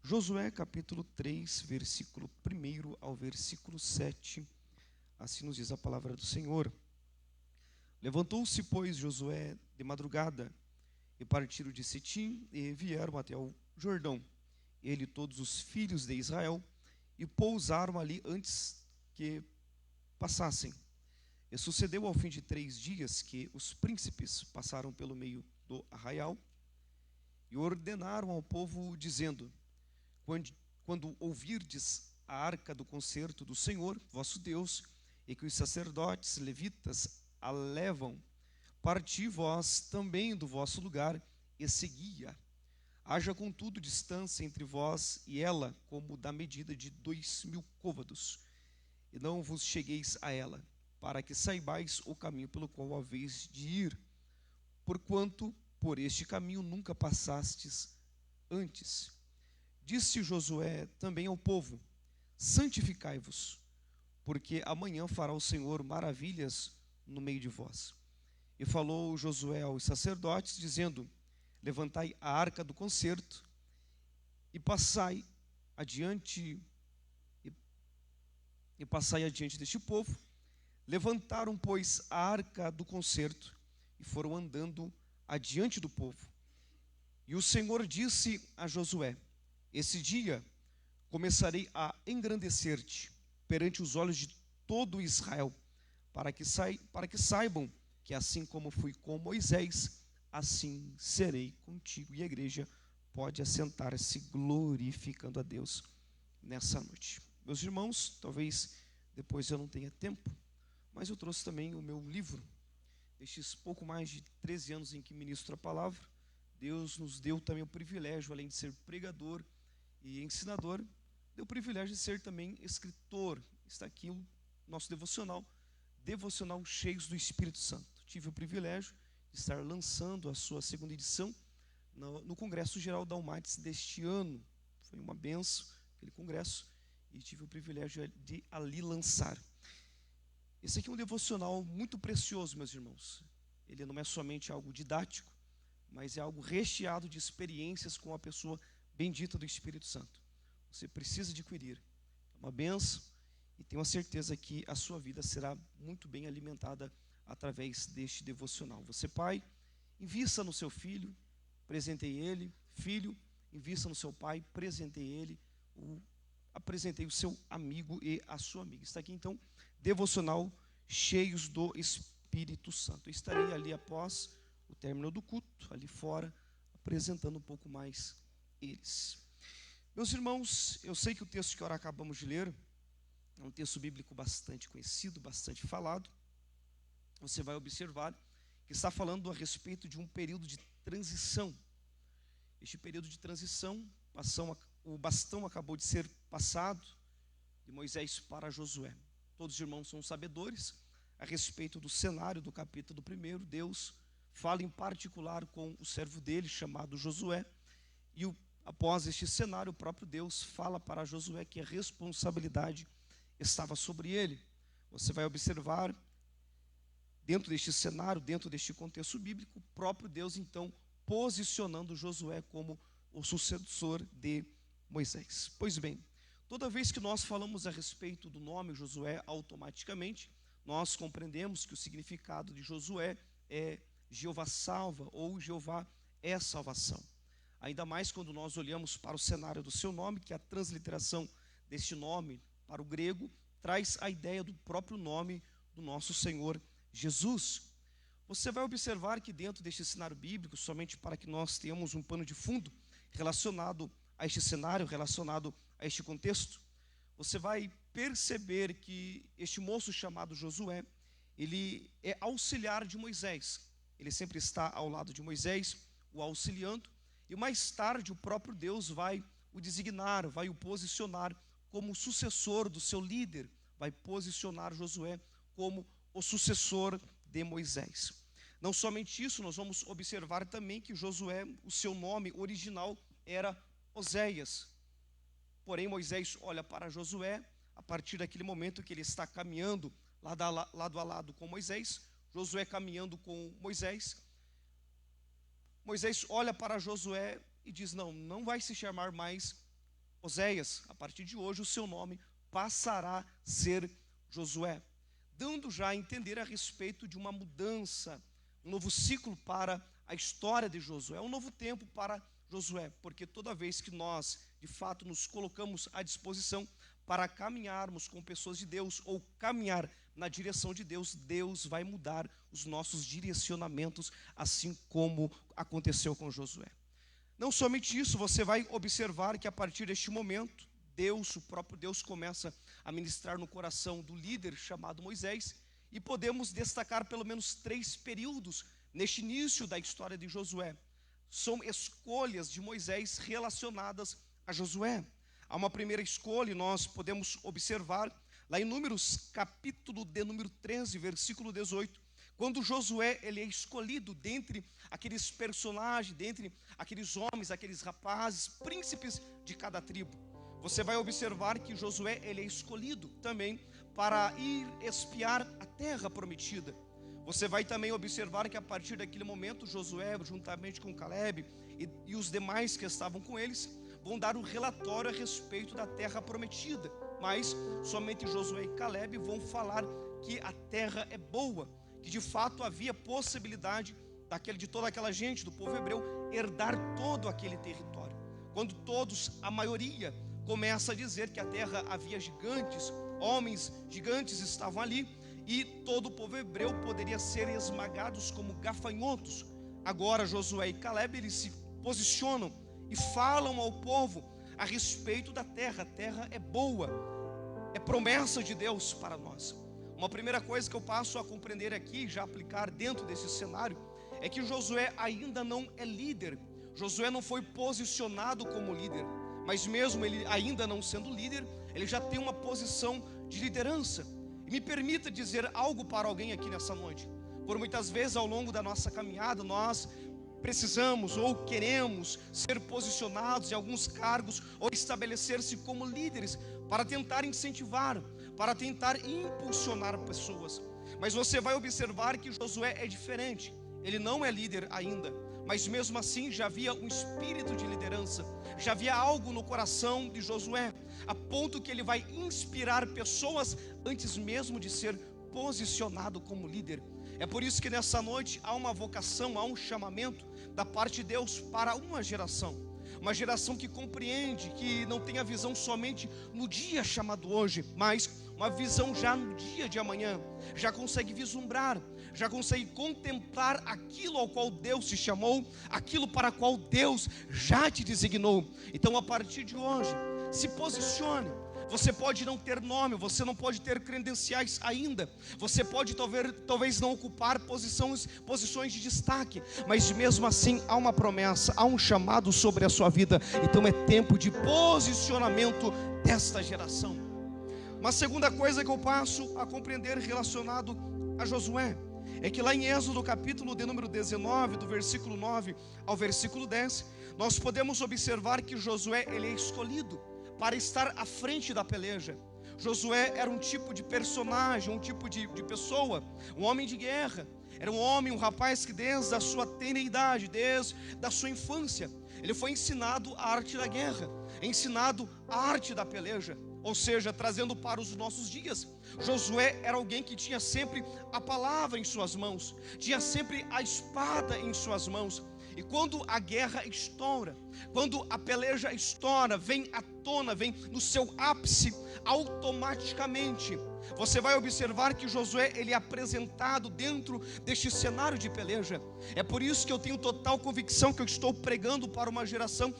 Josué capítulo 3, versículo 1 ao versículo 7, assim nos diz a palavra do Senhor. Levantou-se, pois, Josué de madrugada, e partiram de Sitim, e vieram até o Jordão, ele e todos os filhos de Israel, e pousaram ali antes que passassem. E sucedeu ao fim de 3 dias que os príncipes passaram pelo meio do arraial, e ordenaram ao povo, dizendo: quando ouvirdes a arca do concerto do Senhor, vosso Deus, e que os sacerdotes levitas a levam, parti vós também do vosso lugar e segui-a. Haja contudo distância entre vós e ela, como da medida de 2.000 côvados, e não vos chegueis a ela, para que saibais o caminho pelo qual haveis de ir, porquanto por este caminho nunca passastes antes. Disse Josué também ao povo: santificai-vos, porque amanhã fará o Senhor maravilhas no meio de vós. E falou Josué aos sacerdotes, dizendo: levantai a arca do concerto e passai adiante deste povo. Levantaram, pois, a arca do concerto e foram andando adiante do povo. E o Senhor disse a Josué: esse dia começarei a engrandecer-te perante os olhos de todo Israel, para que saibam que assim como fui com Moisés, assim serei contigo. E a igreja pode assentar-se glorificando a Deus nessa noite. Meus irmãos, talvez depois eu não tenha tempo, mas eu trouxe também o meu livro. Nestes pouco mais de 13 anos em que ministro a palavra, Deus nos deu também o privilégio, além de ser pregador e ensinador, deu o privilégio de ser também escritor. Está aqui o nosso devocional Cheios do Espírito Santo. Tive o privilégio de estar lançando a sua segunda edição no Congresso Geral da UMATS deste ano. Foi uma benção aquele congresso e tive o privilégio de ali lançar. Esse aqui é um devocional muito precioso, meus irmãos. Ele não é somente algo didático, mas é algo recheado de experiências com a pessoa bendita do Espírito Santo. Você precisa adquirir. É uma benção e tenho a certeza que a sua vida será muito bem alimentada através deste devocional. Você, pai, invista no seu filho, presenteie ele. Filho, invista no seu pai, presenteie ele. Apresentei o seu amigo e a sua amiga. Está aqui então, devocional Cheios do Espírito Santo. Eu estarei ali após o término do culto, ali fora, apresentando um pouco mais eles. Meus irmãos, eu sei que o texto que agora acabamos de ler é um texto bíblico bastante conhecido, bastante falado. Você vai observar que está falando a respeito de um período de transição. Este período de transição, o bastão acabou de ser passado de Moisés para Josué. Todos os irmãos são sabedores a respeito do cenário do capítulo 1. Deus fala em particular com o servo dele, chamado Josué, e após este cenário, o próprio Deus fala para Josué que a responsabilidade estava sobre ele. Você vai observar, dentro deste cenário, dentro deste contexto bíblico, o próprio Deus, então, posicionando Josué como o sucessor de Moisés. Pois bem, toda vez que nós falamos a respeito do nome Josué, automaticamente, nós compreendemos que o significado de Josué é Jeová salva, ou Jeová é salvação. Ainda mais quando nós olhamos para o cenário do seu nome, que a transliteração deste nome para o grego traz a ideia do próprio nome do nosso Senhor Jesus. Você vai observar que dentro deste cenário bíblico, somente para que nós tenhamos um pano de fundo relacionado a este cenário, relacionado a este contexto, você vai perceber que este moço chamado Josué, ele é auxiliar de Moisés. Ele sempre está ao lado de Moisés, o auxiliando, e mais tarde o próprio Deus vai o designar, vai o posicionar como sucessor do seu líder, vai posicionar Josué como o sucessor de Moisés. Não somente isso, nós vamos observar também que Josué, o seu nome original era Oséias. Porém, Moisés olha para Josué, a partir daquele momento que ele está caminhando lado a lado com Moisés, Josué caminhando com Moisés. Moisés olha para Josué e diz: não vai se chamar mais Oséias, a partir de hoje o seu nome passará a ser Josué, dando já a entender a respeito de uma mudança, um novo ciclo para a história de Josué, um novo tempo para Josué, porque toda vez que nós, de fato, nos colocamos à disposição para caminharmos com pessoas de Deus, ou caminhar na direção de Deus, Deus vai mudar os nossos direcionamentos, assim como aconteceu com Josué. Não somente isso, você vai observar que a partir deste momento, Deus, o próprio Deus, começa a ministrar no coração do líder chamado Moisés, e podemos destacar pelo menos 3 períodos neste início da história de Josué. São escolhas de Moisés relacionadas a Josué. Há uma primeira escolha, nós podemos observar lá em Números, capítulo de número 13, versículo 18, quando Josué ele é escolhido dentre aqueles personagens, dentre aqueles homens, aqueles rapazes, príncipes de cada tribo. Você vai observar que Josué ele é escolhido também para ir espiar a terra prometida. Você vai também observar que a partir daquele momento Josué, juntamente com Caleb e os demais que estavam com eles, vão dar um relatório a respeito da terra prometida. Mas somente Josué e Caleb vão falar que a terra é boa, que de fato havia possibilidade de toda aquela gente, do povo hebreu, herdar todo aquele território. Quando todos, a maioria, começa a dizer que a terra havia gigantes, homens gigantes estavam ali, e todo o povo hebreu poderia ser esmagados como gafanhotos. Agora Josué e Caleb, eles se posicionam e falam ao povo a respeito da terra. A terra é boa, é promessa de Deus para nós. Uma primeira coisa que eu passo a compreender aqui, já aplicar dentro desse cenário, é que Josué ainda não é líder. Josué não foi posicionado como líder, mas mesmo ele ainda não sendo líder, ele já tem uma posição de liderança. E me permita dizer algo para alguém aqui nessa noite. Por muitas vezes ao longo da nossa caminhada, nós precisamos ou queremos ser posicionados em alguns cargos ou estabelecer-se como líderes para tentar incentivar, para tentar impulsionar pessoas. Mas você vai observar que Josué é diferente. Ele não é líder ainda, mas mesmo assim já havia um espírito de liderança, já havia algo no coração de Josué, a ponto que ele vai inspirar pessoas antes mesmo de ser posicionado como líder. É por isso que nessa noite há uma vocação, há um chamamento da parte de Deus para uma geração que compreende, que não tem a visão somente no dia chamado hoje, mas uma visão já no dia de amanhã, já consegue vislumbrar, já consegue contemplar aquilo ao qual Deus te chamou, aquilo para qual Deus já te designou. Então a partir de hoje, se posicione. Você pode não ter nome, você não pode ter credenciais ainda, você pode talvez não ocupar posições de destaque, mas mesmo assim há uma promessa, há um chamado sobre a sua vida. Então é tempo de posicionamento desta geração. Uma segunda coisa que eu passo a compreender relacionado a Josué é que lá em Êxodo capítulo de número 19, do versículo 9 ao versículo 10, nós podemos observar que Josué ele é escolhido para estar à frente da peleja. Josué era um tipo de personagem, um tipo de pessoa, um homem de guerra. Era um homem, um rapaz que desde a sua tenra idade, desde a sua infância, ele foi ensinado a arte da guerra, ensinado a arte da peleja. Ou seja, trazendo para os nossos dias, Josué era alguém que tinha sempre a palavra em suas mãos, tinha sempre a espada em suas mãos. E quando a guerra estoura, quando a peleja estoura, vem à tona, vem no seu ápice, automaticamente você vai observar que Josué ele é apresentado dentro deste cenário de peleja. É por isso que eu tenho total convicção que eu estou pregando para uma geração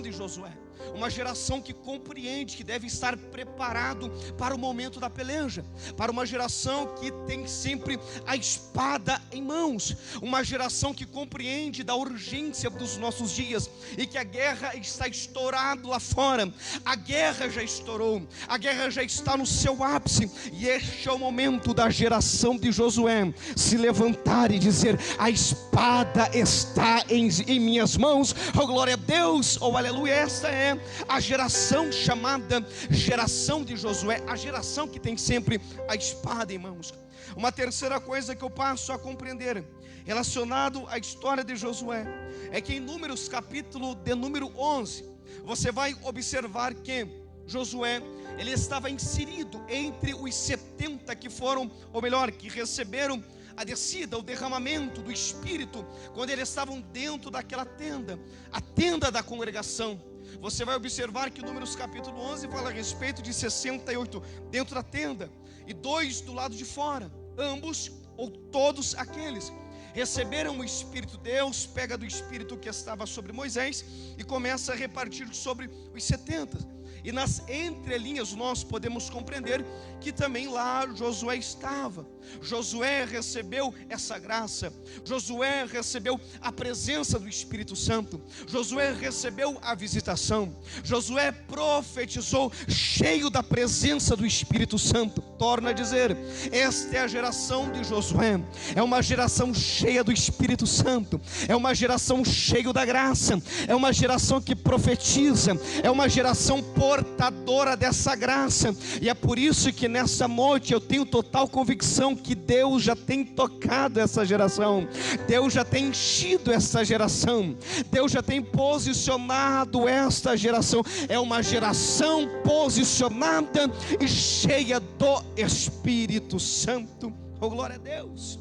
de Josué, uma geração que compreende que deve estar preparado para o momento da peleja, para uma geração que tem sempre a espada em mãos, uma geração que compreende da urgência dos nossos dias e que a guerra está estourada lá fora. A guerra já estourou, a guerra já está no seu ápice, e este é o momento da geração de Josué se levantar e dizer: a espada está em minhas mãos. Oh glória a Deus, oh aleluia. Esta é a geração chamada geração de Josué, a geração que tem sempre a espada em mãos. Uma terceira coisa que eu passo a compreender relacionado à história de Josué é que em Números capítulo de número 11, você vai observar que Josué, ele estava inserido entre os 70 que foram, ou melhor, que receberam a descida, o derramamento do Espírito, quando eles estavam dentro daquela tenda, a tenda da congregação. Você vai observar que Números capítulo 11 fala a respeito de 68 dentro da tenda e 2 do lado de fora. Ambos ou todos aqueles receberam o Espírito. Deus pega do Espírito que estava sobre Moisés e começa a repartir sobre os 70. E nas entrelinhas nós podemos compreender que também lá Josué estava. Josué recebeu essa graça. Josué recebeu a presença do Espírito Santo. Josué recebeu a visitação. Josué profetizou cheio da presença do Espírito Santo. Torna a dizer, esta é a geração de Josué. É uma geração cheia do Espírito Santo. É uma geração cheia da graça. É uma geração que profetiza. É uma geração portadora dessa graça. E é por isso que nessa noite eu tenho total convicção que Deus já tem tocado essa geração. Deus já tem enchido essa geração. Deus já tem posicionado esta geração. É uma geração posicionada e cheia do Espírito Santo. Oh, glória a Deus.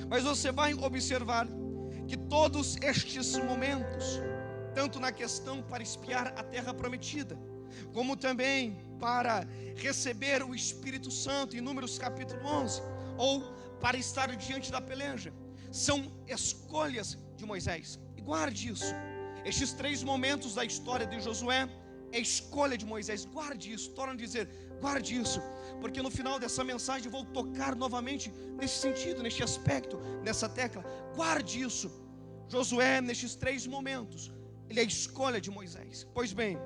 Mas você vai observar que todos estes momentos, tanto na questão para espiar a terra prometida, como também para receber o Espírito Santo em Números capítulo 11, ou para estar diante da peleja, são escolhas de Moisés. E guarde isso, estes 3 momentos da história de Josué é escolha de Moisés. Guarde isso, torna a dizer, guarde isso, porque no final dessa mensagem eu vou tocar novamente nesse sentido, neste aspecto, nessa tecla. Guarde isso. Josué, nestes 3 momentos, ele é a escolha de Moisés. Pois bem,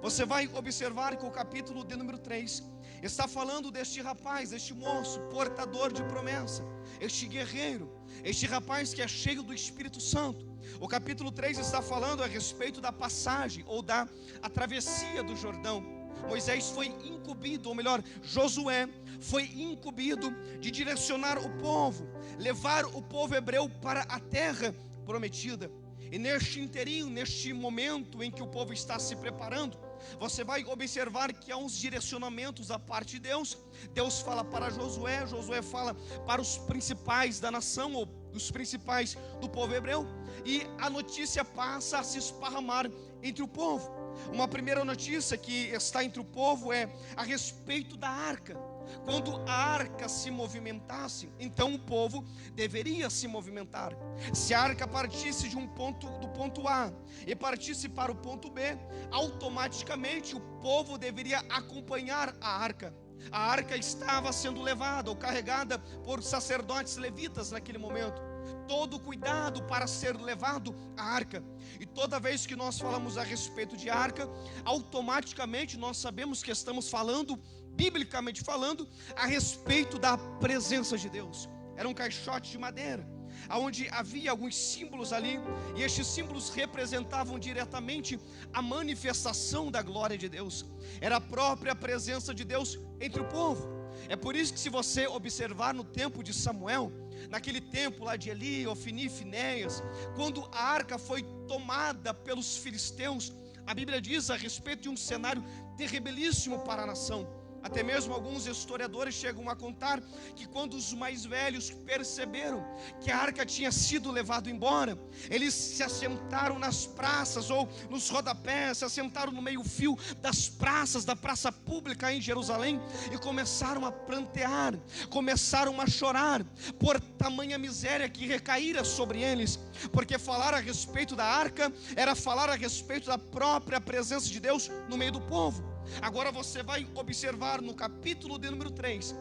você vai observar que o capítulo de número 3 está falando deste rapaz, deste moço, portador de promessa, este guerreiro, este rapaz que é cheio do Espírito Santo. O capítulo 3 está falando a respeito da passagem, ou da a travessia do Jordão. Moisés foi incumbido, ou melhor, Josué foi incumbido de direcionar o povo, levar o povo hebreu para a terra prometida. E neste inteirinho, neste momento em que o povo está se preparando, você vai observar que há uns direcionamentos da parte de Deus. Deus fala para Josué, Josué fala para os principais da nação, ou os principais do povo hebreu, e a notícia passa a se esparramar entre o povo. Uma primeira notícia que está entre o povo é a respeito da arca. Quando a arca se movimentasse, então o povo deveria se movimentar. Se a arca partisse de um ponto, do ponto A, e partisse para o ponto B, automaticamente o povo deveria acompanhar a arca. A arca estava sendo levada ou carregada por sacerdotes levitas naquele momento. Todo cuidado para ser levado a arca. E toda vez que nós falamos a respeito de arca, automaticamente nós sabemos que estamos falando, biblicamente falando, a respeito da presença de Deus. Era um caixote de madeira, onde havia alguns símbolos ali, e estes símbolos representavam diretamente a manifestação da glória de Deus. Era a própria presença de Deus entre o povo. É por isso que, se você observar no tempo de Samuel, naquele tempo lá de Eli, Ofni, Finéias, quando a arca foi tomada pelos filisteus, a Bíblia diz a respeito de um cenário terribilíssimo para a nação. Até mesmo alguns historiadores chegam a contar que quando os mais velhos perceberam que a arca tinha sido levada embora, eles se assentaram nas praças ou nos rodapés, se assentaram no meio-fio das praças, da praça pública em Jerusalém, e começaram a prantear, começaram a chorar por tamanha miséria que recaíra sobre eles, porque falar a respeito da arca era falar a respeito da própria presença de Deus no meio do povo. Agora você vai observar no capítulo de número 3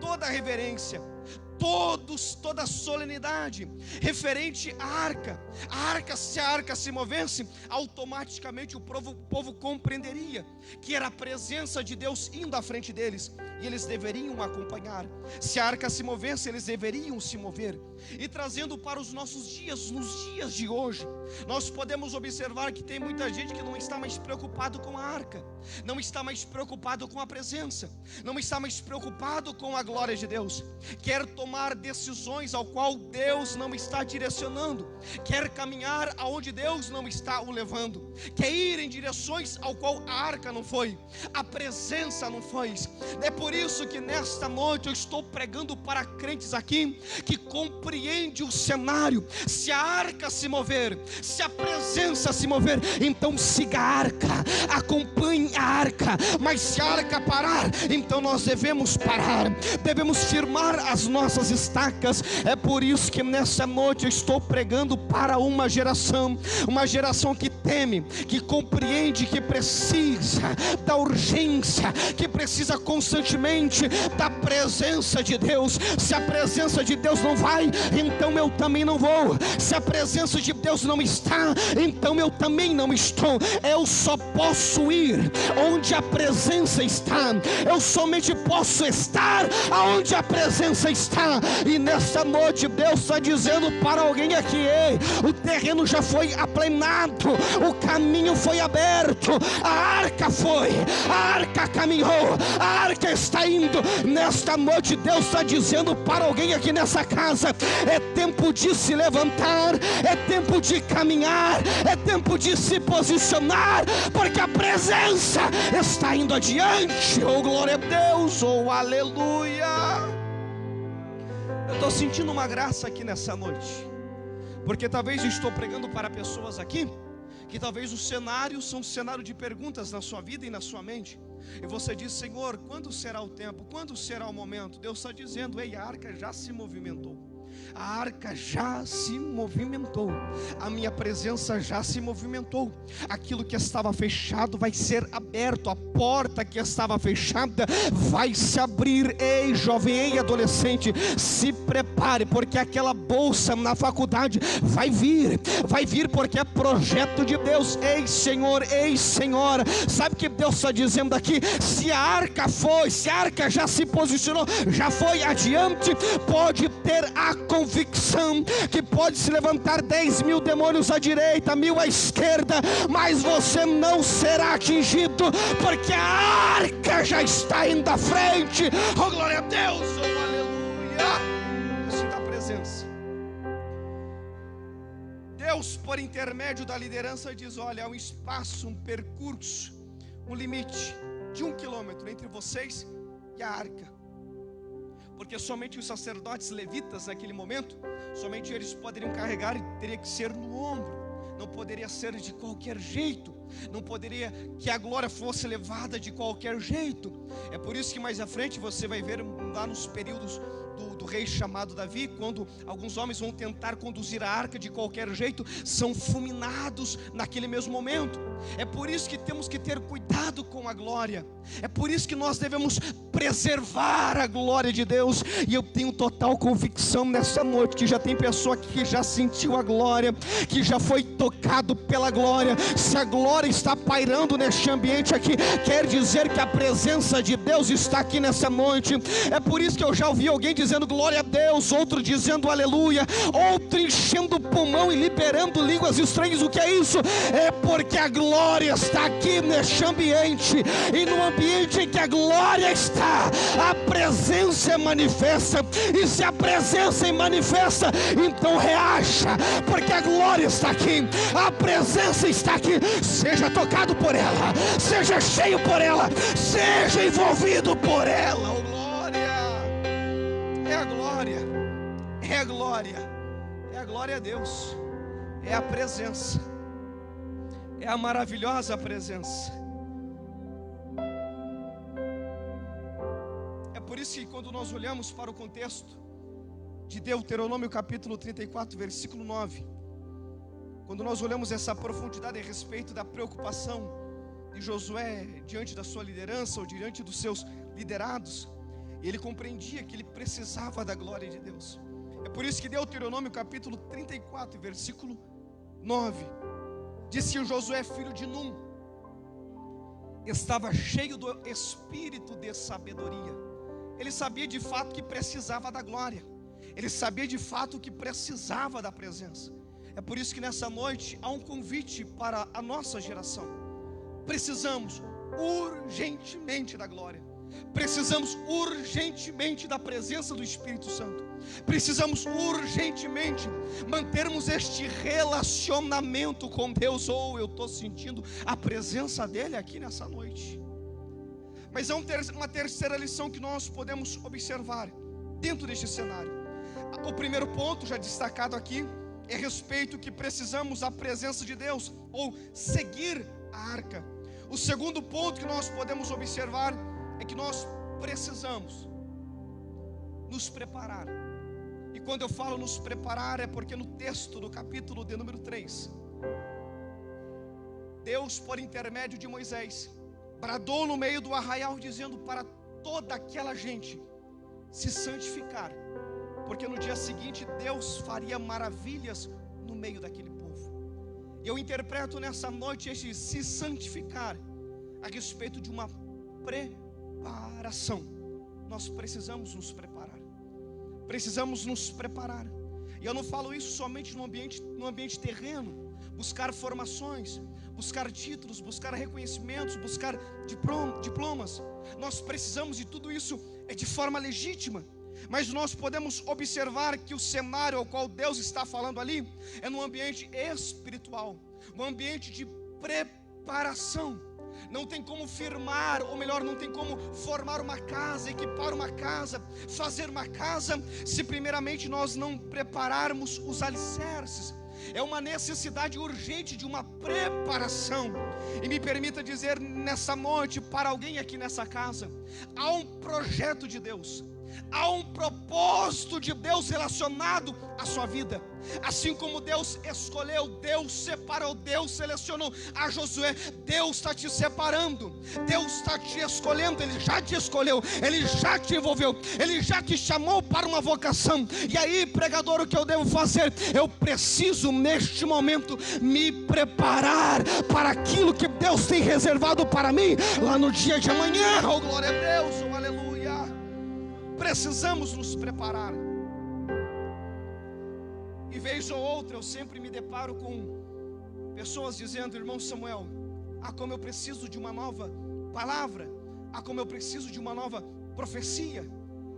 toda a reverência, toda a solenidade referente à arca. A arca, se a arca se movesse, automaticamente o povo compreenderia que era a presença de Deus indo à frente deles, e eles deveriam acompanhar. Se a arca se movesse, eles deveriam se mover. E trazendo para os nossos dias, nos dias de hoje, nós podemos observar que tem muita gente que não está mais preocupado com a arca, não está mais preocupado com a presença, não está mais preocupado com a glória de Deus, quer tomar tomar decisões ao qual Deus não está direcionando, quer caminhar aonde Deus não está o levando, quer ir em direções ao qual a arca não foi, a presença não foi. É por isso que nesta noite eu estou pregando para crentes aqui que compreende o cenário. Se a arca se mover, se a presença se mover, então siga a arca, acompanhe a arca. Mas se a arca parar, então nós devemos parar, devemos firmar as nossas estacas. É por isso que nessa noite eu estou pregando para uma geração que teme, que compreende que precisa da urgência, que precisa constantemente da presença de Deus. Se a presença de Deus não vai, então eu também não vou. Se a presença de Deus não está, então eu também não estou. Eu só posso ir onde a presença está. Eu somente posso estar aonde a presença está. E nessa noite Deus está dizendo para alguém aqui: ei, o terreno já foi aplanado, o caminho foi aberto, a arca foi, a arca caminhou, a arca está indo. Nesta noite Deus está dizendo para alguém aqui nessa casa: é tempo de se levantar, é tempo de caminhar, é tempo de se posicionar, porque a presença está indo adiante. Oh, glória a Deus, oh, aleluia. Eu estou sentindo uma graça aqui nessa noite, porque talvez eu estou pregando para pessoas aqui que talvez o cenário são um cenário de perguntas na sua vida e na sua mente, e você diz: Senhor, quando será o tempo? Quando será o momento? Deus está dizendo: ei, a arca já se movimentou, a arca já se movimentou, a minha presença já se movimentou. Aquilo que estava fechado vai ser aberto, a porta que estava fechada vai se abrir. Ei, jovem, ei, adolescente, se prepare, porque aquela bolsa na faculdade vai vir, porque é projeto de Deus. Ei, Senhor, ei, Senhora, sabe o que Deus está dizendo aqui? Se a arca foi, se a arca já se posicionou, já foi adiante, pode ter a convicção que pode se levantar 10.000 demônios à direita, 1.000 à esquerda, mas você não será atingido, porque a arca já está indo à frente. Oh, glória a Deus, oh, aleluia. Isso da presença. Deus, por intermédio da liderança, diz: olha, há um espaço, um percurso, um limite de 1 quilômetro entre vocês e a arca, porque somente os sacerdotes levitas naquele momento, somente eles poderiam carregar, e teria que ser no ombro, não poderia ser de qualquer jeito, não poderia que a glória fosse levada de qualquer jeito. É por isso que mais à frente você vai ver lá nos períodos do rei chamado Davi, quando alguns homens vão tentar conduzir a arca de qualquer jeito, são fulminados naquele mesmo momento. É por isso que temos que ter cuidado com a glória, é por isso que nós devemos preservar a glória de Deus. E eu tenho total convicção nessa noite que já tem pessoa que já sentiu a glória, que já foi tocado pela glória. Se a glória está pairando neste ambiente aqui, quer dizer que a presença de Deus está aqui nessa noite. É por isso que eu já ouvi alguém dizendo glória a Deus, outro dizendo aleluia, outro enchendo o pulmão e liberando línguas estranhas. O que é isso? É porque a glória está aqui neste ambiente, e no ambiente em que a glória está, a presença é manifesta. E se a presença é manifesta, então reaja, porque a glória está aqui, a presença está aqui. Seja tocado por ela, seja cheio por ela, seja envolvido por ela. Oh, glória! É a glória, é a glória, é a glória a Deus, é a presença, é a maravilhosa presença. É por isso que quando nós olhamos para o contexto de Deuteronômio capítulo 34, versículo 9, quando nós olhamos essa profundidade a respeito da preocupação de Josué diante da sua liderança, ou diante dos seus liderados, ele compreendia que ele precisava da glória de Deus. É por isso que Deuteronômio capítulo 34, versículo 9, diz que o Josué, filho de Num, estava cheio do espírito de sabedoria. Ele sabia de fato que precisava da glória, ele sabia de fato que precisava da presença. É por isso que nessa noite há um convite para a nossa geração. Precisamos urgentemente da glória. Precisamos urgentemente da presença do Espírito Santo. Precisamos urgentemente mantermos este relacionamento com Deus. Eu estou sentindo a presença dele aqui nessa noite. Mas há uma terceira lição que nós podemos observar dentro deste cenário. O primeiro ponto, já destacado aqui, é a respeito que precisamos da presença de Deus, ou seguir a arca. O segundo ponto que nós podemos observar é que nós precisamos nos preparar. E quando eu falo nos preparar, é porque no texto do capítulo de número 3, Deus, por intermédio de Moisés, bradou no meio do arraial, dizendo para toda aquela gente se santificar, porque no dia seguinte Deus faria maravilhas no meio daquele povo. Eu interpreto nessa noite este se santificar a respeito de uma preparação. Nós precisamos nos preparar. Precisamos nos preparar. E eu não falo isso somente no ambiente terreno, buscar formações, buscar títulos, buscar reconhecimentos, buscar diplomas. Nós precisamos de tudo isso de forma legítima. Mas nós podemos observar que o cenário ao qual Deus está falando ali é num ambiente espiritual, um ambiente de preparação. Não tem como firmar, ou melhor, não tem como formar uma casa, equipar uma casa, fazer uma casa, se primeiramente nós não prepararmos os alicerces. É uma necessidade urgente de uma preparação. E me permita dizer nessa noite para alguém aqui nessa casa: há um projeto de Deus, há um propósito de Deus relacionado à sua vida. Assim como Deus escolheu, Deus separou, Deus selecionou a Josué, Deus está te separando, Deus está te escolhendo. Ele já te escolheu, Ele já te envolveu, Ele já te chamou para uma vocação. E aí, pregador, o que eu devo fazer? Eu preciso neste momento me preparar para aquilo que Deus tem reservado para mim lá no dia de amanhã. Oh, glória a Deus, oh, aleluia. Precisamos nos preparar. E vez ou outra eu sempre me deparo com pessoas dizendo: irmão Samuel, como eu preciso de uma nova palavra, como eu preciso de uma nova profecia.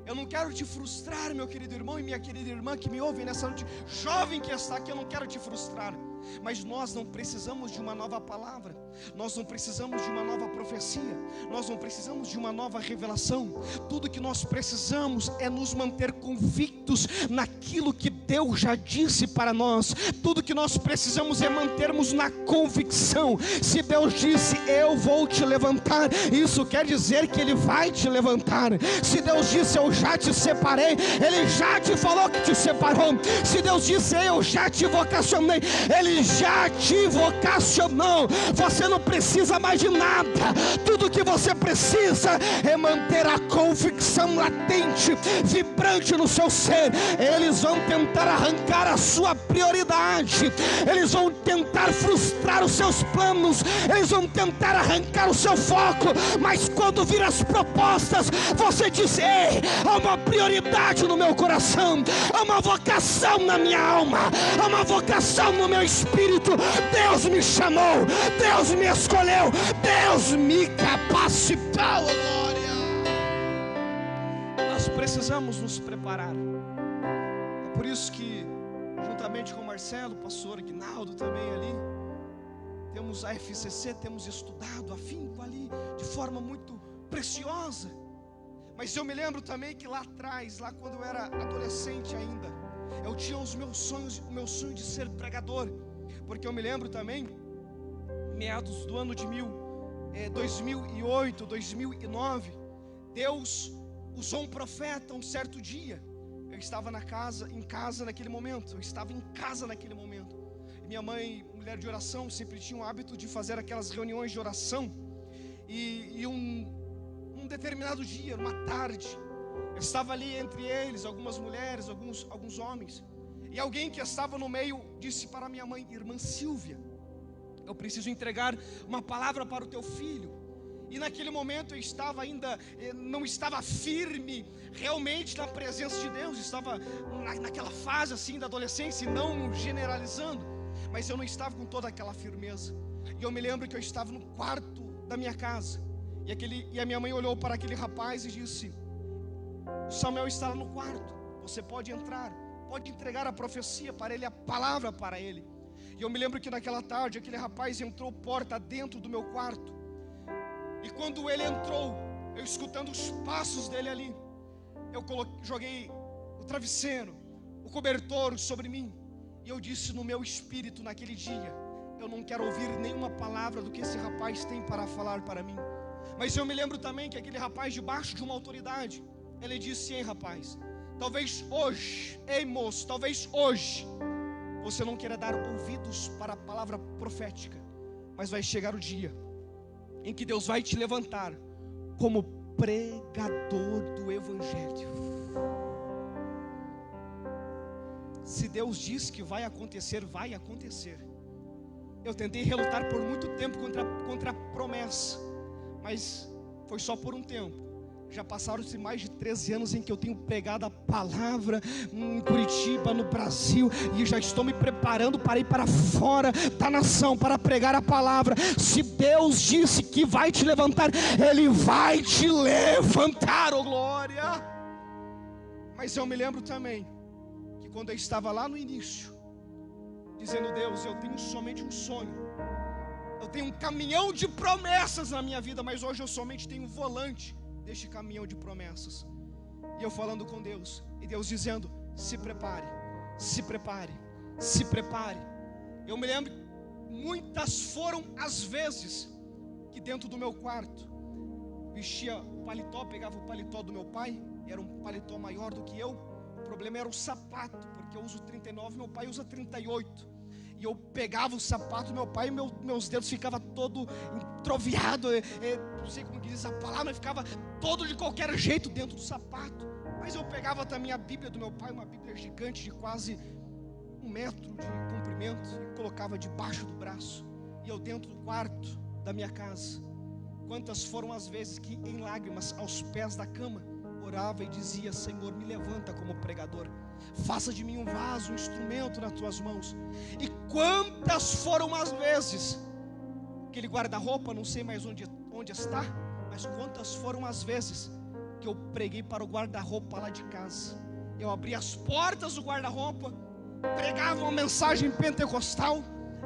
Eu não quero te frustrar, meu querido irmão e minha querida irmã que me ouvem nessa noite, jovem que está aqui, eu não quero te frustrar. Mas nós não precisamos de uma nova palavra, nós não precisamos de uma nova profecia, nós não precisamos de uma nova revelação. Tudo que nós precisamos é nos manter convictos naquilo que Deus já disse para nós. Tudo que nós precisamos é mantermos na convicção. Se Deus disse: eu vou te levantar, isso quer dizer que Ele vai te levantar. Se Deus disse: eu já te separei, Ele já te falou que te separou. Se Deus disse: eu já te vocacionei, Ele já te vocacionou. Você não precisa mais de nada. Tudo que você precisa é manter a convicção latente, vibrante no seu ser. Eles vão tentar arrancar a sua prioridade, eles vão tentar frustrar os seus planos, eles vão tentar arrancar o seu foco. Mas quando vir as propostas, você diz: ei, há uma prioridade no meu coração, há uma vocação na minha alma, há uma vocação no meu espírito. Deus me chamou, Deus me escolheu, Deus me capacitou. Glória! Nós precisamos nos preparar. É por isso que, juntamente com o Marcelo, o pastor Aguinaldo também ali, temos a FCC, temos estudado afinco ali de forma muito preciosa. Mas eu me lembro também que lá atrás, lá quando eu era adolescente ainda, eu tinha os meus sonhos, o meu sonho de ser pregador. Porque eu me lembro também, meados do ano de 2008, 2009, Deus usou um profeta um certo dia. Eu estava em casa naquele momento. E minha mãe, mulher de oração, sempre tinha o hábito de fazer aquelas reuniões de oração. E um determinado dia, uma tarde, eu estava ali entre eles, algumas mulheres, alguns homens. E alguém que estava no meio disse para minha mãe: irmã Silvia, eu preciso entregar uma palavra para o teu filho. E naquele momento eu estava ainda, não estava firme realmente na presença de Deus. Estava naquela fase assim da adolescência, e não generalizando, mas eu não estava com toda aquela firmeza. E eu me lembro que eu estava no quarto da minha casa, E a minha mãe olhou para aquele rapaz e disse: Samuel está lá no quarto, você pode entrar, pode entregar a profecia para ele, a palavra para ele. E eu me lembro que naquela tarde aquele rapaz entrou porta dentro do meu quarto. E quando ele entrou, eu escutando os passos dele ali, eu joguei o travesseiro, o cobertor sobre mim. E eu disse no meu espírito naquele dia: eu não quero ouvir nenhuma palavra do que esse rapaz tem para falar para mim. Mas eu me lembro também que aquele rapaz, debaixo de uma autoridade, ele disse: ei rapaz, talvez hoje, ei moço, talvez hoje você não queira dar ouvidos para a palavra profética, mas vai chegar o dia em que Deus vai te levantar como pregador do evangelho. Se Deus diz que vai acontecer, vai acontecer. Eu tentei relutar por muito tempo contra a promessa, mas foi só por um tempo. Já passaram-se mais de 13 anos em que eu tenho pregado a palavra em Curitiba, no Brasil, e já estou me preparando para ir para fora da nação para pregar a palavra. Se Deus disse que vai te levantar, Ele vai te levantar, oh glória! Mas eu me lembro também que quando eu estava lá no início, dizendo: Deus, eu tenho somente um sonho, eu tenho um caminhão de promessas na minha vida, mas hoje eu somente tenho um volante deste caminhão de promessas. E eu falando com Deus, e Deus dizendo: se prepare, se prepare, se prepare. Eu me lembro, muitas foram as vezes que dentro do meu quarto vestia o paletó, pegava o paletó do meu pai, era um paletó maior do que eu. O problema era o sapato, porque eu uso 39, meu pai usa 38. E eu pegava o sapato do meu pai e meus dedos ficavam todo entroviado, não sei como diz a palavra, mas ficava todo de qualquer jeito dentro do sapato. Mas eu pegava também a Bíblia do meu pai, uma Bíblia gigante de quase 1 metro de comprimento, e colocava debaixo do braço. E eu dentro do quarto da minha casa, quantas foram as vezes que em lágrimas aos pés da cama orava e dizia: Senhor, me levanta como pregador, faça de mim um vaso, um instrumento nas tuas mãos. E quantas foram as vezes, aquele guarda-roupa, não sei mais onde está, mas quantas foram as vezes que eu preguei para o guarda-roupa lá de casa. Eu abria as portas do guarda-roupa, pregava uma mensagem pentecostal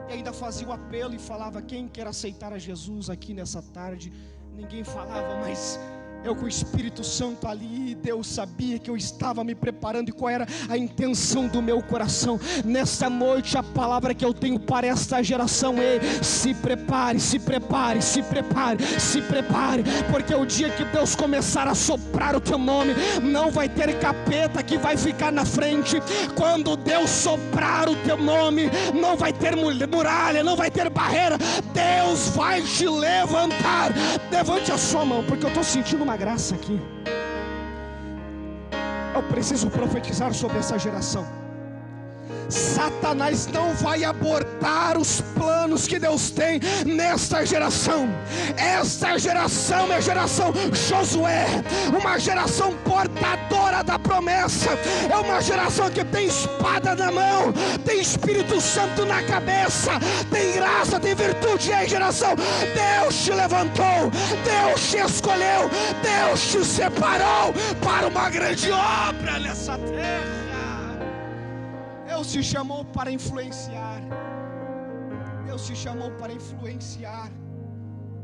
e ainda fazia o apelo e falava: quem quer aceitar a Jesus aqui nessa tarde? Ninguém falava, mas eu com o Espírito Santo ali, Deus sabia que eu estava me preparando e qual era a intenção do meu coração. Nesta noite a palavra que eu tenho para esta geração é: se prepare, se prepare, se prepare, se prepare, porque o dia que Deus começar a soprar o teu nome, não vai ter capeta que vai ficar na frente. Quando Deus soprar o teu nome, não vai ter muralha, não vai ter barreira. Deus vai te levantar. Levante a sua mão, porque eu estou sentindo uma graça aqui. Eu preciso profetizar sobre essa geração. Satanás não vai abortar os planos que Deus tem nesta geração. Esta geração é a geração Josué, uma geração portadora da promessa. É uma geração que tem espada na mão, tem Espírito Santo na cabeça, tem graça, tem virtude. É a geração. Deus te levantou, Deus te escolheu, Deus te separou para uma grande obra nessa terra. Deus te chamou para influenciar. Deus te chamou para influenciar.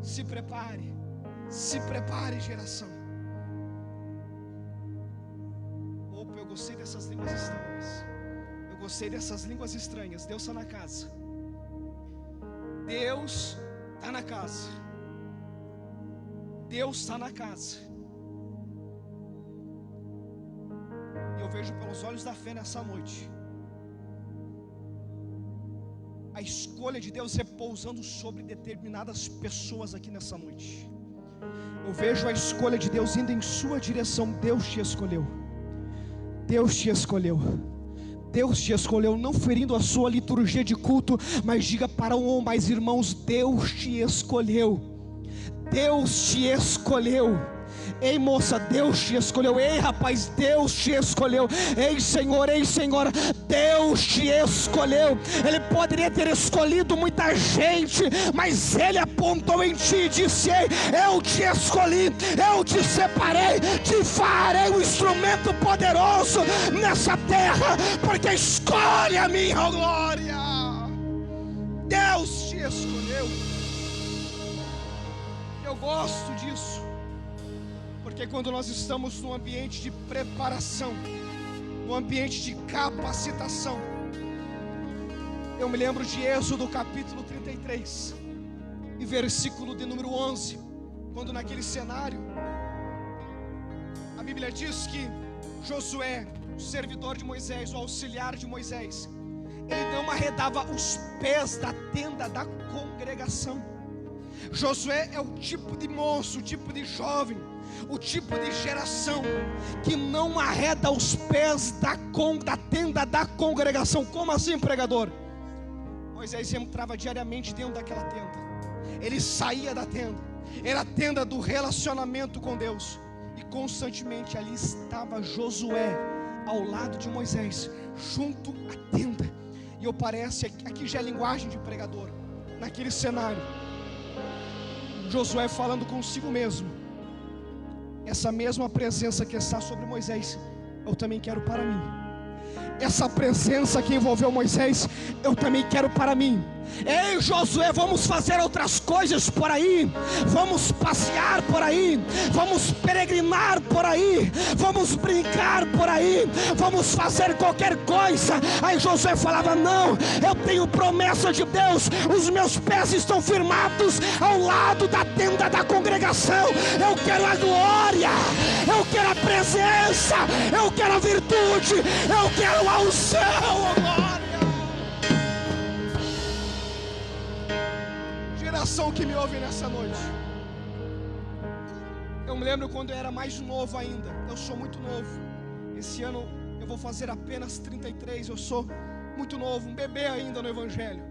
Se prepare, geração. Opa, eu gostei dessas línguas estranhas. Eu gostei dessas línguas estranhas. Deus está na casa. Deus está na casa. Deus está na casa. E eu vejo pelos olhos da fé nessa noite a escolha de Deus repousando sobre determinadas pessoas aqui nessa noite. Eu vejo a escolha de Deus indo em sua direção. Deus te escolheu. Deus te escolheu. Deus te escolheu, não ferindo a sua liturgia de culto, mas diga para um ou mais irmãos: Deus te escolheu. Deus te escolheu. Ei, moça, Deus te escolheu. Ei, rapaz, Deus te escolheu. Ei, Senhora, Deus te escolheu. Ele poderia ter escolhido muita gente, mas Ele apontou em ti e disse: ei, eu te escolhi, eu te separei, te farei um instrumento poderoso nessa terra, porque escolhe a minha glória. Deus te escolheu. Eu gosto disso, porque quando nós estamos num ambiente de preparação, num ambiente de capacitação, eu me lembro de Êxodo capítulo 33 e versículo de número 11, quando naquele cenário a Bíblia diz que Josué, o servidor de Moisés, o auxiliar de Moisés, ele não arredava os pés da tenda da congregação. Josué é o tipo de moço, o tipo de jovem, o tipo de geração que não arreda os pés da tenda da congregação. Como assim, pregador? Moisés entrava diariamente dentro daquela tenda, ele saía da tenda, era a tenda do relacionamento com Deus, e constantemente ali estava Josué ao lado de Moisés, junto à tenda. E eu parece, aqui já é linguagem de pregador, naquele cenário, Josué falando consigo mesmo: essa mesma presença que está sobre Moisés, eu também quero para mim. Essa presença que envolveu Moisés, eu também quero para mim. Ei, Josué, vamos fazer outras coisas por aí, vamos passear por aí, vamos peregrinar por aí, vamos brincar por aí, vamos fazer qualquer coisa. Aí Josué falava: não, eu tenho promessa de Deus, os meus pés estão firmados ao lado da tenda da congregação. Eu quero a glória, eu quero a presença, eu quero a virtude, eu quero a unção, a glória. Geração que me ouve nessa noite, eu me lembro quando eu era mais novo ainda. Eu sou muito novo, esse ano eu vou fazer apenas 33. Eu sou muito novo, um bebê ainda no Evangelho.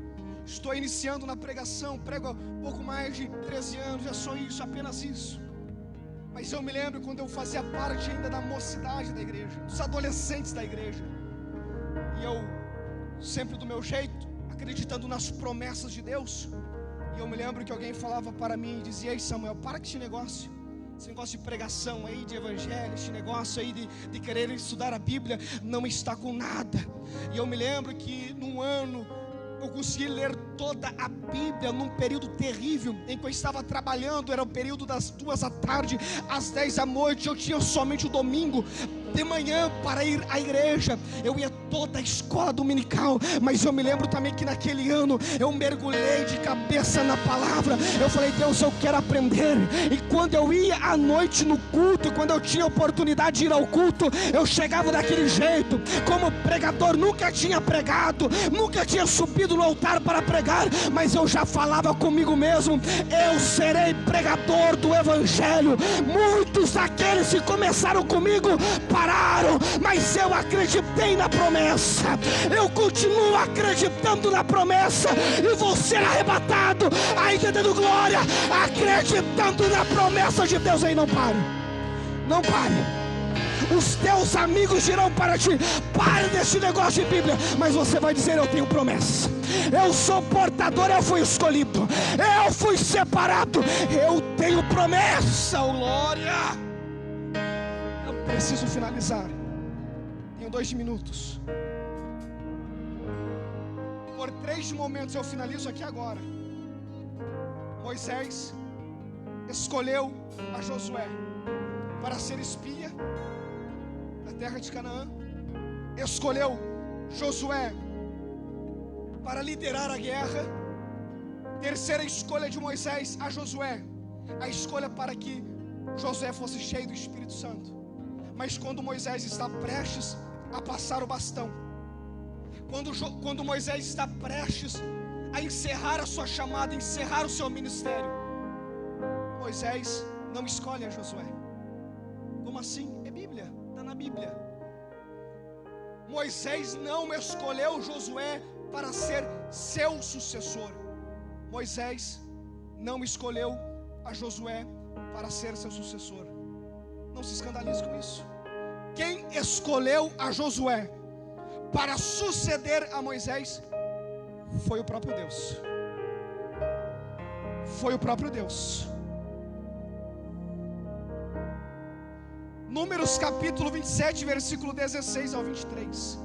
Estou iniciando na pregação, prego há pouco mais de 13 anos, já sou isso, apenas isso. Mas eu me lembro quando eu fazia parte ainda da mocidade da igreja, dos adolescentes da igreja, e eu sempre do meu jeito, acreditando nas promessas de Deus. E eu me lembro que alguém falava para mim e dizia: ei, Samuel, para com esse negócio de pregação aí, de evangelho, esse negócio aí de querer estudar a Bíblia, não está com nada. E eu me lembro que num ano eu consegui ler toda a Bíblia num período terrível, em que eu estava trabalhando. Era o período das 2 da tarde às 10 da noite. Eu tinha somente o domingo de manhã para ir à igreja. Eu ia toda a escola dominical. Mas eu me lembro também que naquele ano eu mergulhei de cabeça na palavra. Eu falei: Deus, eu quero aprender. E quando eu ia à noite no culto, quando eu tinha oportunidade de ir ao culto, eu chegava daquele jeito, como pregador. Nunca tinha pregado, nunca tinha subido no altar para pregar, mas eu já falava comigo mesmo: eu serei pregador do Evangelho. Muitos daqueles que começaram comigo pararam, mas eu acreditei na promessa. Eu continuo acreditando na promessa e vou ser arrebatado, ainda dando glória, acreditando na promessa de Deus. Aí não pare, não pare. Os teus amigos dirão para ti: pare desse negócio de Bíblia. Mas você vai dizer: eu tenho promessa, eu sou portador, eu fui escolhido, eu fui separado, eu tenho promessa. Oh, glória. Eu preciso finalizar, tenho 2 minutos. Por 3 momentos eu finalizo aqui agora. Moisés escolheu a Josué para ser espia da terra de Canaã, escolheu Josué para liderar a guerra. Terceira escolha de Moisés a Josué, a escolha para que Josué fosse cheio do Espírito Santo. Mas quando Moisés está prestes a passar o bastão, quando Moisés está prestes a encerrar a sua chamada, encerrar o seu ministério, Moisés não escolhe a Josué. Como assim? É Bíblia, está na Bíblia. Moisés não escolheu Josué para ser seu sucessor. Moisés não escolheu a Josué para ser seu sucessor. Não se escandalize com isso. Quem escolheu a Josué para suceder a Moisés foi o próprio Deus. Foi o próprio Deus. Números capítulo 27, versículo 16 ao 23.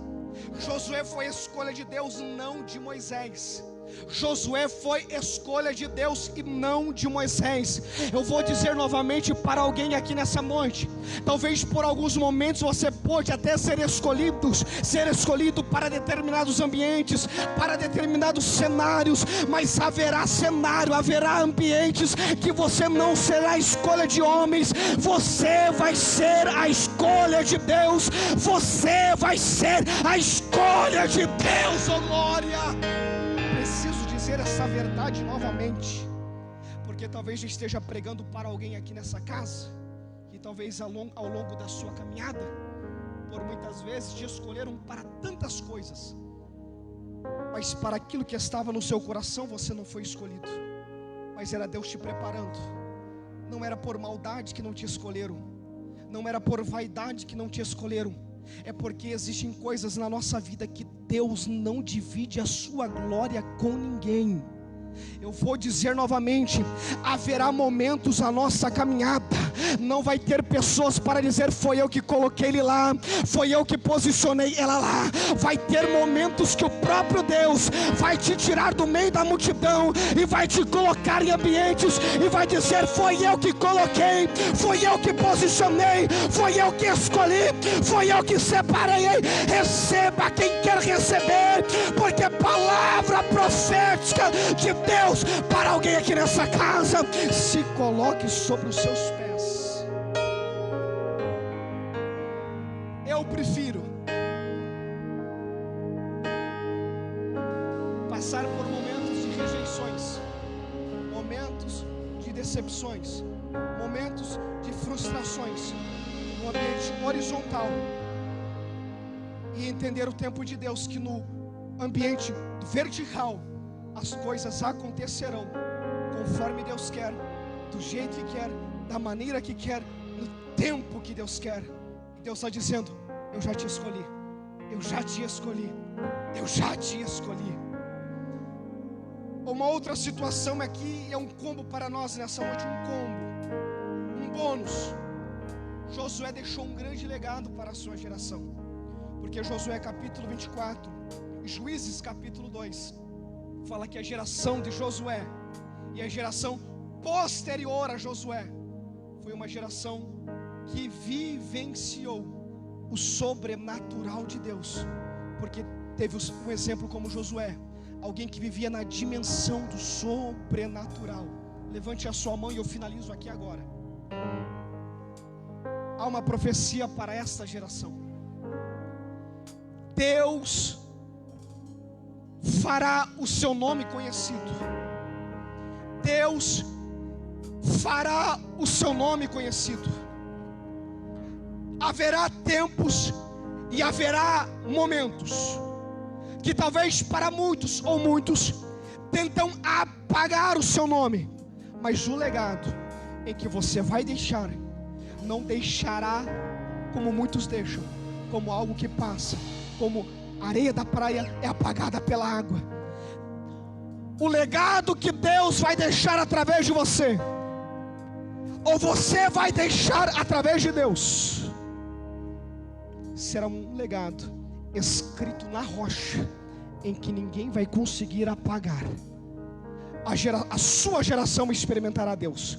Josué foi escolha de Deus, não de Moisés. Josué foi escolha de Deus e não de Moisés. Eu vou dizer novamente para alguém aqui nessa noite: talvez por alguns momentos você pode até ser escolhido para determinados ambientes, para determinados cenários, mas haverá ambientes que você não será a escolha de homens, você vai ser a escolha de Deus. Você vai ser a escolha de Deus, oh glória! Preciso dizer essa verdade novamente, porque talvez eu esteja pregando para alguém aqui nessa casa, que talvez ao longo da sua caminhada, por muitas vezes te escolheram para tantas coisas, mas para aquilo que estava no seu coração você não foi escolhido. Mas era Deus te preparando. Não era por maldade que não te escolheram, não era por vaidade que não te escolheram. É porque existem coisas na nossa vida que Deus não divide a sua glória com ninguém. Eu vou dizer novamente: haverá momentos na nossa caminhada, não vai ter pessoas para dizer foi eu que coloquei ele lá, foi eu que posicionei ela lá. Vai ter momentos que o próprio Deus vai te tirar do meio da multidão e vai te colocar em ambientes e vai dizer foi eu que coloquei, foi eu que posicionei, foi eu que escolhi, foi eu que separei. Receba quem quer receber, porque palavra profética de Deus para alguém aqui nessa casa. Se coloque sobre os seus pés. Eu prefiro passar por momentos de rejeições, momentos de decepções, momentos de frustrações, no ambiente horizontal, e entender o tempo de Deus, que no ambiente vertical as coisas acontecerão conforme Deus quer, do jeito que quer, da maneira que quer, no tempo que Deus quer. E Deus está dizendo: eu já te escolhi, eu já te escolhi, eu já te escolhi. Uma outra situação aqui é um combo para nós nessa noite, um bônus. Josué deixou um grande legado para a sua geração, porque Josué capítulo 24 e Juízes capítulo 2 fala que a geração de Josué e a geração posterior a Josué foi uma geração que vivenciou o sobrenatural de Deus, porque teve um exemplo como Josué, alguém que vivia na dimensão do sobrenatural. Levante a sua mão e eu finalizo aqui agora. Há uma profecia para esta geração. Deus fará o seu nome conhecido. Deus fará o seu nome conhecido. Haverá tempos e haverá momentos que talvez para muitos ou muitos tentam apagar o seu nome, mas o legado em que você vai deixar não deixará como muitos deixam, como algo que passa, como a areia da praia é apagada pela água. O legado que Deus vai deixar através de você, ou você vai deixar através de Deus, será um legado escrito na rocha, em que ninguém vai conseguir apagar. A sua geração experimentará Deus,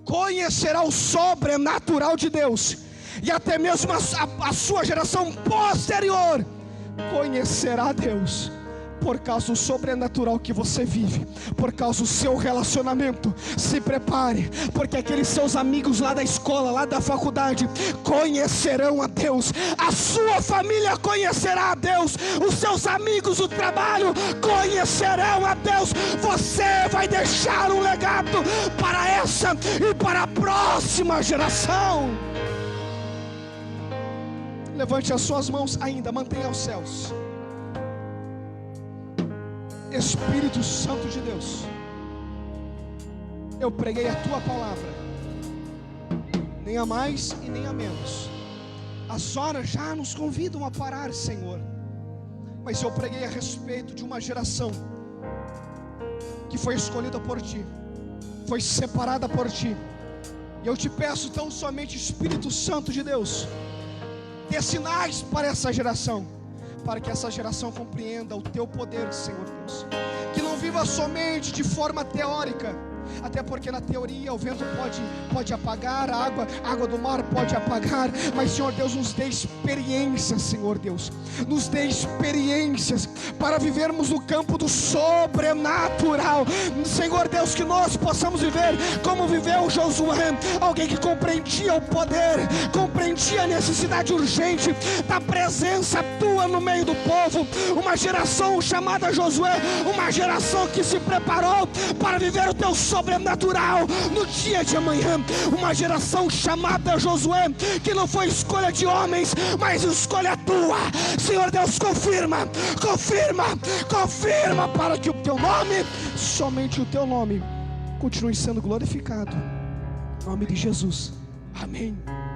conhecerá o sobrenatural de Deus, e até mesmo a sua geração posterior conhecerá Deus, por causa do sobrenatural que você vive, por causa do seu relacionamento. Se prepare, porque aqueles seus amigos lá da escola, lá da faculdade, conhecerão a Deus, a sua família conhecerá a Deus, os seus amigos do trabalho conhecerão a Deus. Você vai deixar um legado para essa e para a próxima geração. Levante as suas mãos ainda, mantenha os céus. Espírito Santo de Deus, eu preguei a tua palavra nem a mais e nem a menos. As horas já nos convidam a parar, Senhor. Mas eu preguei a respeito de uma geração que foi escolhida por Ti, foi separada por Ti. E eu te peço tão somente, Espírito Santo de Deus, dê sinais para essa geração, para que essa geração compreenda o Teu poder, Senhor Deus. Que não viva somente de forma teórica, até porque na teoria o vento pode apagar, a água do mar pode apagar, mas Senhor Deus, nos dê experiências, Senhor Deus, nos dê experiências para vivermos no campo do sobrenatural, Senhor Deus, que nós possamos viver como viveu Josué, alguém que compreendia o poder, compreendia a necessidade urgente da presença Tua no meio do povo, uma geração chamada Josué, uma geração que se preparou para viver o Teu sobrenatural no dia de amanhã, uma geração chamada Josué, que não foi escolha de homens, mas escolha Tua, Senhor Deus, confirma, para que o Teu nome, somente o Teu nome, continue sendo glorificado, em nome de Jesus, amém.